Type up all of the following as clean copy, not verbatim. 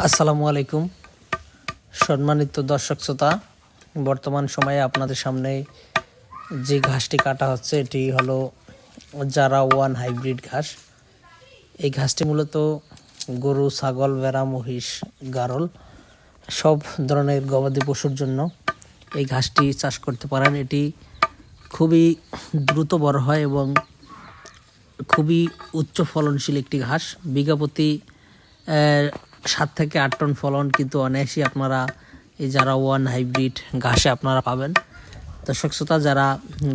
আসসালামু আলাইকুম সম্মানিত দর্শক শ্রোতা, বর্তমান সময়ে আপনাদের সামনে যে ঘাসটি কাটা হচ্ছে এটি হলো জারা ওয়ান হাইব্রিড ঘাস। এই ঘাসটি মূলত গরু, ছাগল, ভেড়া, মহিষ, গারল সব ধরনের গবাদি পশুর জন্য এই ঘাসটি চাষ করতে পারেন। এটি খুবই দ্রুত বড় হয় এবং খুবই উচ্চ ফলনশীল একটি ঘাস। বিঘা প্রতি 7 থেকে 8 টন ফলন কিন্তু অনায়াসই আপনারা এই জারা ওয়ান হাইব্রিড ঘাসে আপনারা পাবেন। দর্শক শ্রোতা, যারা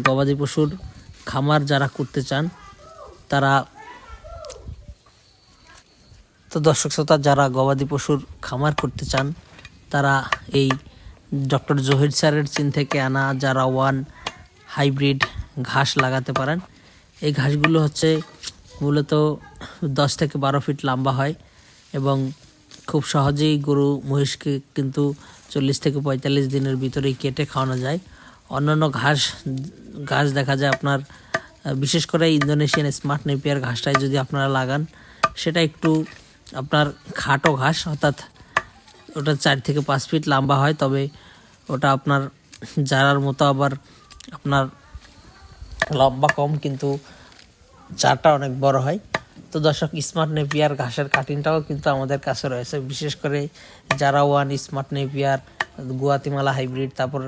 গবাদি পশুর খামার যারা করতে চান তারা যারা গবাদি পশুর খামার করতে চান তারা এই ডক্টর জহির স্যারের চীন থেকে আনা জারা ওয়ান হাইব্রিড ঘাস লাগাতে পারেন। এই ঘাসগুলো হচ্ছে মূলত 10 থেকে 12 ফিট লম্বা হয় এবং খুব সহজেই গরু মহিষকে কিন্তু 40 থেকে 45 দিনের ভিতরেই কেটে খাওয়ানো যায়। অন্যান্য ঘাস দেখা যায় আপনার বিশেষ করে ইন্দোনেশিয়ান স্মার্ট নেপিয়ার ঘাসটাই যদি আপনারা লাগান, সেটা একটু আপনার খাটো ঘাস, অর্থাৎ ওটা 4 থেকে 5 ফিট লম্বা হয়, তবে ওটা আপনার জারার মতো আবার আপনার লম্বা কম, কিন্তু চারটা অনেক বড় হয়। তো দর্শক, স্মার্ট নেপিয়ার ঘাসের কাটিংটাও কিন্তু আমাদের কাছে রয়েছে, বিশেষ করে Zara one, smart Napier, Guatemala hybrid, তারপর